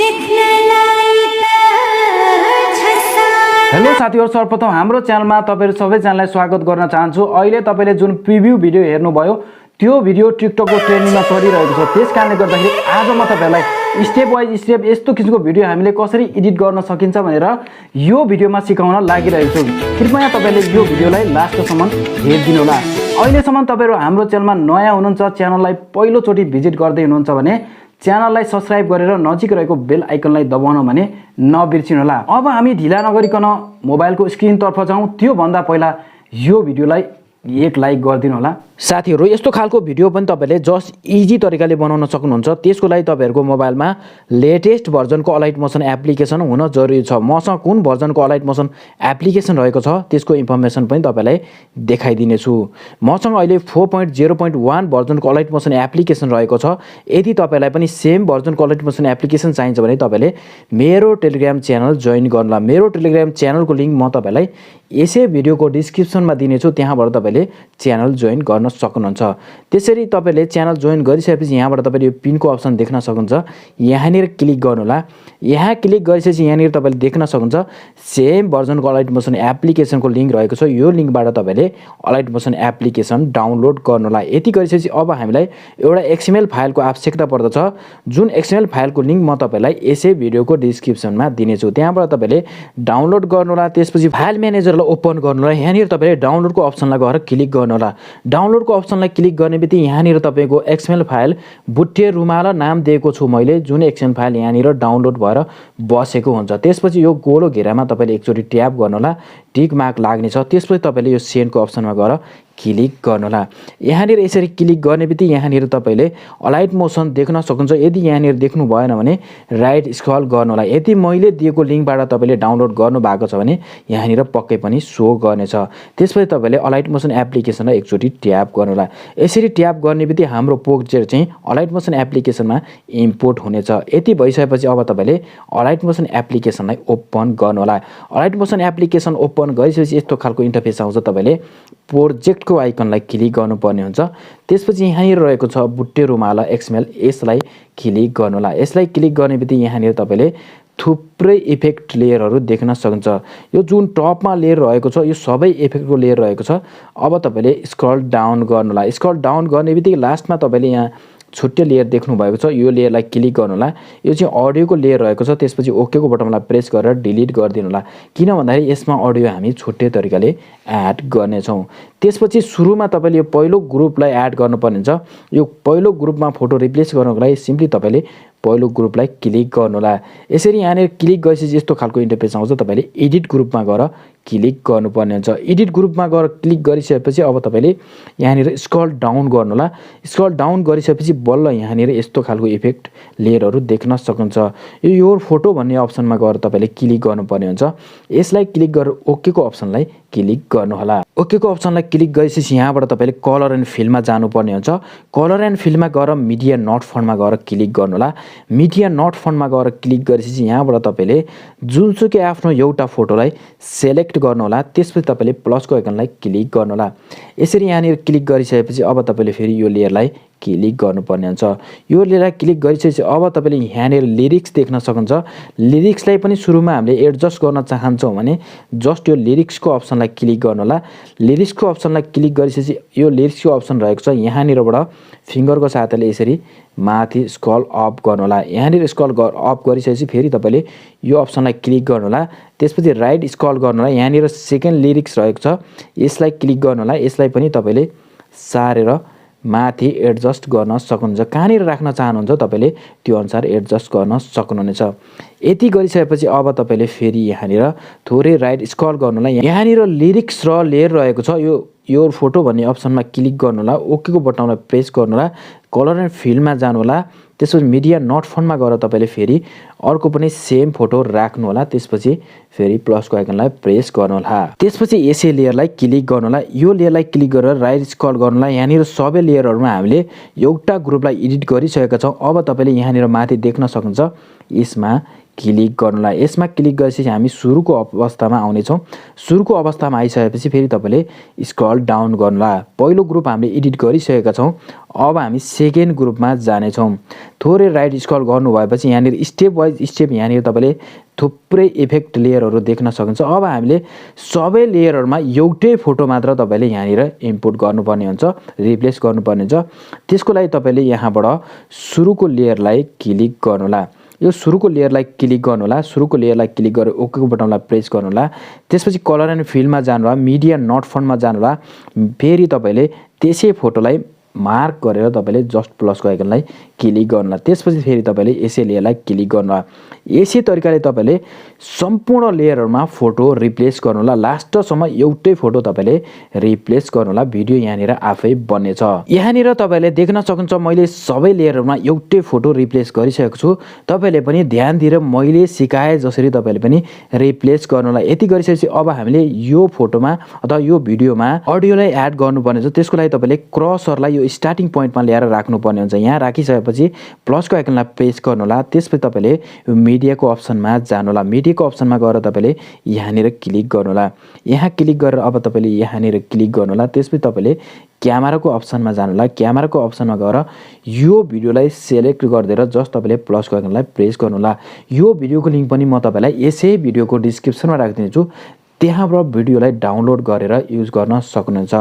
Hello साथीहरु, सर्वप्रथम हाम्रो च्यानलमा तपाईहरु सबैजनालाई स्वागत गर्न चाहन्छु। अहिले तपाईले जुन प्रिभ्यू भिडियो हेर्नुभयो त्यो भिडियो टिकटकको ट्रेन्डिङमा चलिरहेको छ। त्यसकारणले गर्दाखेरि आज म तपाईहरुलाई स्टेप बाइ स्टेप यस्तो किसिमको भिडियो हामीले कसरी एडिट गर्न सकिन्छ भनेर यो भिडियोमा सिकाउन लागिरहेको छु। कृपया तपाईले यो भिडियोलाई लास्टसम्म हेरिदिनु होला। अहिलेसम्म तपाईहरु हाम्रो च्यानलमा नयाँ हुनुहुन्छ, च्यानललाई पहिलो चोटी भिजिट गर्दै हुनुहुन्छ भने च्यानललाई सब्स्क्राइब गरेर नजिक रहेको बेल आइकनलाई दबाउन भने नबिर्सिनु होला। अब हामी ढिला नगरिकन मोबाइलको स्क्रिनतर्फ जाउँ। त्यो भन्दा पहिला यो भिडियोलाई एक लाइक गरिदिनु होला। साथीहरु, यस्तो खालको भिडियो पनि तपाईले जस्ट इजी तरिकाले बनाउन सक्नुहुन्छ। त्यसको लागि तपाईहरुको मोबाइलमा लेटेस्ट भर्जनको अलाइट मोसन एप्लिकेसन हुन जरुरी छ। मसँग कुन भर्जनको अलाइट मोसन एप्लिकेसन रहेको छ त्यसको इन्फर्मेसन पनि तपाईलाई देखाइदिने छु। मसँग अहिले 4.0.1 भर्जनको अलाइट मोसन एप्लिकेसन रहेको छ। यदि तपाईलाई पनि सेम भर्जनको अलाइट मोसन एप्लिकेसन चाहिन्छ भने तपाईले मेरो टेलिग्राम च्यानल जोइन गर्नुला। मेरो टेलिग्राम च्यानलको लिंक म तपाईलाई यसै भिडियोको डिस्क्रिप्सनमा दिनेछु। त्यहाँबाट तपाईले च्यानल जोइन गर्न सक्नुहुन्छ। त्यसरी तपाईले च्यानल जोइन गरिसकेपछि यहाँबाट तपाईले यो पिनको अप्सन देख्न सक्नुहुन्छ। यहाँनिर क्लिक गर्नुहोला। यहाँ क्लिक गरिसकेपछि यहाँनिर तपाईले देख्न सक्नुहुन्छ सेम भर्जनको अलाइट मोसन एप्लिकेसनको लिंक रहेको छ। यो लिंकबाट तपाईले अलाइट मोसन एप्लिकेसन डाउनलोड गर्नुहोला। यति गरिसकेपछि अब हामीलाई एउटा XML फाइलको आवश्यकता पर्दछ। जुन XML फाइलको लिंक म तपाईलाई यसै भिडियोको डिस्क्रिप्सनमा दिनेछु। त्यहाँबाट तपाईले डाउनलोड गर्नुहोला। त्यसपछि फाइल म्यानेजरलाई ओपन गर्नुहोला। यहाँनिर तपाईले डाउनलोडको अप्सनलाई गएर क्लिक गर्नुहोला। डाउनलोडको अप्सनलाई क्लिक गर्नेबित्तिकै यहाँनिर तपाईको XML फाइल बुट्टे रुमाल नाम दिएको छु मैले। जुन XML फाइल यहाँनिर डाउनलोड भएर बसेको हुन्छ। त्यसपछि यो गोलो घेरामा तपाईले एकचोटी ट्याप गर्नुहोला। टिक मार्क लाग्नेछ। त्यसपछि तपाईले यो सेन्डको अप्सनमा गएर क्लिक गर्नुहोला। यहाँनिर यसरी क्लिक गर्नेबित्तिकै यहाँनिर तपाईले अलाइट मोसन देख्न सक्नुहुन्छ। यदि यहाँनिर देख्नु भएन भने राइट स्क्रल गर्नुहोला। यदि मैले दिएको लिंकबाट तपाईले डाउनलोड गर्नु भएको छ भने यहाँनिर पक्कै पनि शो गर्नेछ। त्यसपछि तपाईले अलाइट मोसन एप्लिकेसनलाई एकचोटी ट्याप गर्नुहोला। यसरी ट्याप गर्नेबित्तिकै हाम्रो प्रोजेक्ट चाहिँ अलाइट मोसन एप्लिकेसनमा इम्पोर्ट हुनेछ। यति भइसकेपछि अब तपाईले अलाइट मोसन एप्लिकेसनलाई ओपन गर्नुहोला। अलाइट मोसन एप्लिकेसन ओपन गरिसकेपछि यस्तो खालको इन्टरफेस आउँछ। तपाईले प्रोजेक्टको आइकनलाई क्लिक गर्नुपर्ने हुन्छ। त्यसपछि यहाँनिर रहेको छ बुट्टे रुमाल XML, यसलाई क्लिक गर्नुहोला। यसलाई क्लिक गर्नेबित्तिकै यहाँनिर तपाईले थुप्रै इफेक्ट लेयरहरू देख्न सक्नुहुन्छ। यो जुन टपमा लेयर रहेको छ यो सबै इफेक्टको लेयर रहेको छ। अब तपाईले स्क्रल डाउन गर्नुहोला। स्क्रल डाउन गर्नेबित्तिकै लास्टमा तपाईले यहाँ छुट्टै लेयर देख्नु भएको छ। यो लेयरलाई क्लिक गर्नुहोला। यो चाहिँ अडियोको लेयर रहेको छ। त्यसपछि ओकेको बटनलाई प्रेस गरेर डिलिट गरिदिनु होला। किन भन्दाखेरि यसमा अडियो हामी छुट्टै तरिकाले एड गर्नेछौँ। त्यसपछि सुरुमा तपाईले यो पहिलो ग्रुपलाई एड गर्नुपर्ने हुन्छ। यो पहिलो ग्रुपमा फोटो रिप्लेस गर्नको लागि सिम्पली तपाईले पहिलो ग्रुपलाई क्लिक गर्नुहोला। यसरी यहाँनिर क्लिक गरेपछि यस्तो खालको इन्टरफेस आउँछ। तपाईले एडिट ग्रुपमा गएर क्लिक गर्नुपर्ने हुन्छ। एडिट ग्रुपमा गएर क्लिक गरिसकेपछि अब तपाईले यहाँनिर स्क्रल डाउन गर्नुहोला। स्क्रल डाउन गरिसकेपछि बल्ल यहाँनिर यस्तो खालको इफेक्ट लेयरहरू देख्न सक्नुहुन्छ। यो योर फोटो भन्ने अप्सनमा गएर तपाईले क्लिक गर्नुपर्ने हुन्छ। यसलाई क्लिक गरेर ओकेको अप्सनलाई क्लिक गर्नुहोला। ओकेको अप्सनलाई क्लिक गरेपछि यहाँबाट तपाईले कलर एन्ड फिलमा जानुपर्ने हुन्छ। कलर एन्ड फिलमा गएर मिडिया नट फन्टमा गएर क्लिक गर्नुहोला। मिडिया नट फन्टमा गएर क्लिक गरेपछि यहाँबाट तपाईले जुनसुकै आफ्नो एउटा फोटोलाई सेलेक्ट गर्नुहोला। त्यसपछि तपाईले प्लसको आइकनलाई क्लिक गर्नुहोला। यसरी यहाँनिर क्लिक गरिसकेपछि अब तपाईले फेरि यो लेयरलाई क्लिक गर्नुपर्ने हुन्छ। यो लेयरलाई क्लिक गरिसकेपछि अब तपाईले यहाँनिर लिरिक्स देख्न सक्नुहुन्छ। लिरिक्सलाई पनि सुरुमा हामीले एडजस्ट गर्न चाहन्छौँ भने जस्ट यो लिरिक्सको अप्सनलाई क्लिक गर्नुहोला। लिरिक्सको अप्सनलाई क्लिक गरिसकेपछि यो लिरिक्सको अप्सन रहेको छ। यहाँनिरबाट फिङ्गरको साथले यसरी माथि स्क्रल अप गर्नुहोला। यहाँनिर स्क्रल अप गरिसकेपछि फेरि तपाईले यो अप्सनलाई क्लिक गर्नुहोला। त्यसपछि राइट स्क्रल गर्नुहोला। यहाँनिर सेकेन्ड लिरिक्स रहेको छ। यसलाई क्लिक गर्नुहोला। यसलाई पनि तपाईले सारेर माथि एडजस्ट गर्न सक्नुहुन्छ। कहाँनिर राख्न चाहनुहुन्छ तपाईले त्यो अनुसार एडजस्ट गर्न सक्नुहुनेछ। यति गरिसकेपछि अब तपाईले फेरि यहाँनिर थोरै राइट स्क्रल गर्नुहोला। यहाँनिर लिरिक्स र लेयर रहेको छ। यो योर फोटो भन्ने अप्सनमा क्लिक गर्नुहोला। ओकेको बटनलाई प्रेस गर्नुहोला। कलर एन्ड फिलमा जानुहोला। त्यसपछि मिडिया नट फन्टमा गएर तपाईले फेरि अर्को पनि सेम फोटो राख्नु होला। त्यसपछि फेरि प्लसको आइकनलाई प्रेस गर्नुहोला। त्यसपछि यसै लेयरलाई क्लिक गर्नुहोला। यो लेयरलाई क्लिक गरेर राइट स्क्रल गर्नुहोला। यहाँनिर सबै लेयरहरुमा हामीले एउटा ग्रुपलाई एडिट गरिसकेका छौं। अब तपाईले यहाँनिर माथि देख्न सक्नुहुन्छ यसमा क्लिक गर्नुला। यसमा क्लिक गरेपछि हामी सुरुको अवस्थामा आउनेछौँ। सुरुको अवस्थामा आइसकेपछि फेरि तपाईँले स्क्रल डाउन गर्नुला। पहिलो ग्रुप हामीले एडिट गरिसकेका छौँ। अब हामी सेकेन्ड ग्रुपमा जानेछौँ। थोरै राइट स्क्रल गर्नु भएपछि यहाँनिर स्टेप वाइज स्टेप यहाँनिर तपाईँले थुप्रै इफेक्ट लेयरहरू देख्न सक्नुहुन्छ। अब हामीले सबै लेयरहरूमा एउटै फोटो मात्र तपाईँले यहाँनिर इम्पोर्ट गर्नुपर्ने हुन्छ, रिप्लेस गर्नुपर्ने हुन्छ। त्यसको लागि तपाईँले यहाँबाट सुरुको लेयरलाई क्लिक गर्नुहोला। यो सुरुको लेयरलाई क्लिक गर्नुहोला। सुरुको लेयरलाई क्लिक गरेर ओकेको बटनलाई प्रेस गर्नुहोला। त्यसपछि कलर एन्ड फिलमा जानुहोला, मिडिया नट फन्टमा जानुहोला। फेरि तपाईँले त्यसै फोटोलाई मार्क गरेर तपाईँले जस्ट प्लसको आइकनलाई क्लिक गर्नुहोला। त्यसपछि फेरि तपाईँले यसै लेयरलाई क्लिक गर्नुहोला। यसै तरिकाले तपाईँले सम्पूर्ण लेयरहरूमा फोटो रिप्लेस गर्नुहोला। लास्टसम्म एउटै फोटो तपाईँले रिप्लेस गर्नुहोला। भिडियो यहाँनिर आफै बन्नेछ। यहाँनिर तपाईँले देख्न सक्नुहुन्छ मैले सबै लेयरहरूमा एउटै फोटो रिप्लेस गरिसकेको छु। तपाईँले पनि ध्यान दिएर मैले सिकाए जसरी तपाईँले पनि रिप्लेस गर्नुहोला। यति गरिसकेपछि अब हामीले यो फोटोमा अथवा यो भिडियोमा अडियोलाई एड गर्नुपर्ने छ। त्यसको लागि तपाईँले क्रसरलाई यो स्टार्टिङ पोइन्टमा ल्याएर राख्नुपर्ने हुन्छ। यहाँ राखिसकेपछि प्लसको आइकनलाई प्रेस गर्नुहोला। त्यसपछि तपाईँले मिडियाको अप्सनमा जानुहोला। मिडियाको अप्सनमा गएर तपाईँले यहाँनिर क्लिक गर्नुहोला। यहाँ क्लिक गरेर अब तपाईँले यहाँनिर क्लिक गर्नुहोला। त्यसपछि तपाईँले क्यामेराको अप्सनमा जानुहोला। क्यामेराको अप्सनमा गएर यो भिडियोलाई सेलेक्ट गरिदिएर जस्ट तपाईँले प्लसको आइकनलाई प्रेस गर्नुहोला। यो भिडियोको लिङ्क पनि म तपाईँलाई यसै भिडियोको डिस्क्रिप्सनमा राखिदिन्छु। त्यहाँबाट भिडियोलाई डाउनलोड गरेर युज गर्न सक्नुहुन्छ।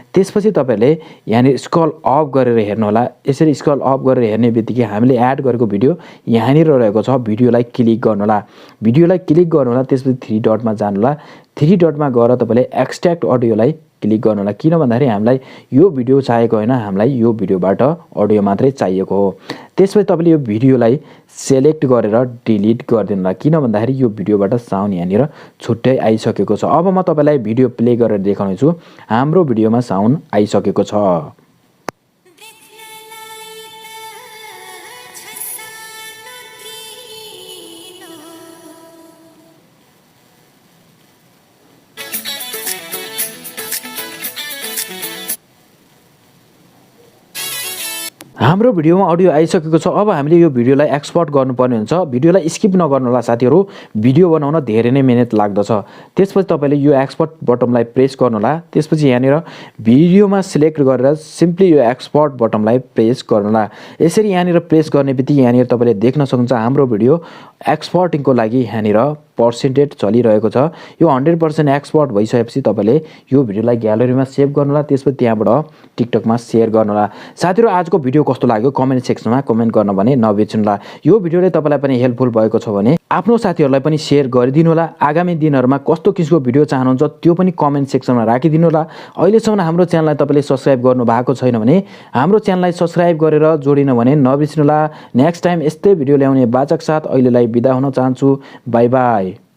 त्यसपछि तपाईँले यहाँनिर स्क्रल अप गरेर हेर्नुहोला। यसरी स्क्रल अप गरेर हेर्ने बित्तिकै हामीले एड गरेको भिडियो यहाँनिर रहेको छ। भिडियोलाई क्लिक गर्नुहोला। भिडियोलाई क्लिक गर्नुहोला। त्यसपछि थ्री डटमा जानुहोला। थ्री डटमा गएर तपाईँले एक्सट्र्याक्ट अडियोलाई क्लिक गर्नुहोला। किन भन्दाखेरि हामीलाई यो भिडियो चाहिएको होइन, हामीलाई यो भिडियोबाट अडियो मात्रै चाहिएको हो। त्यसपछि तपाईँले यो भिडियोलाई सेलेक्ट गरेर डिलिट गरिदिनु होला। किन भन्दाखेरि यो भिडियोबाट साउन्ड यहाँनिर छुट्टै आइसकेको छ। अब म तपाईँलाई भिडियो प्ले गरेर देखाउनेछु। हाम्रो भिडियोमा साउन्ड आइसकेको छ। हाम्रो भिडियोमा अडियो आइसकेको छ। अब हामीले यो भिडियोलाई एक्सपोर्ट गर्नुपर्ने हुन्छ। भिडियोलाई स्किप नगर्नु होला साथीहरू। भिडियो बनाउन धेरै नै मेहनत लाग्दछ। त्यसपछि तपाईँले यो एक्सपोर्ट बटनलाई प्रेस गर्नुहोला। त्यसपछि यहाँनिर भिडियोमा सिलेक्ट गरेर सिम्पली यो एक्सपोर्ट बटनलाई प्रेस गर्नुहोला। यसरी यहाँनिर प्रेस गर्ने बित्तिकै यहाँनिर तपाईँले देख्न सक्नुहुन्छ हाम्रो भिडियो एक्सपोर्टिङको लागि यहाँनिर पर्सेन्टेज चलिरहेको छ। यो 100% एक्सपोर्ट भइसकेपछि तपाईँले यो भिडियोलाई ग्यालरीमा सेभ गर्नुहोला। त्यसपछि त्यहाँबाट टिकटकमा सेयर गर्नुहोला। साथीहरू आजको भिडियो कस्तो लाग्यो कमेन्ट सेक्सनमा कमेन्ट गर्न भने नबिर्सनुहोला। यो भिडियोले तपाईँलाई पनि हेल्पफुल भएको छ भने आफ्नो साथीहरूलाई पनि सेयर गरिदिनु होला। आगामी दिनहरूमा कस्तो किसिमको भिडियो चाहनुहुन्छ त्यो पनि कमेन्ट सेक्सनमा राखिदिनु होला। अहिलेसम्म हाम्रो च्यानललाई तपाईँले सब्सक्राइब गर्नु भएको छैन भने हाम्रो च्यानललाई सब्सक्राइब गरेर जोडिनु भने नबिर्सनुहोला। नेक्स्ट टाइम यस्तै भिडियो ल्याउने बाचाको साथ अहिलेलाई बिदा हुन चाहन्छु। By by.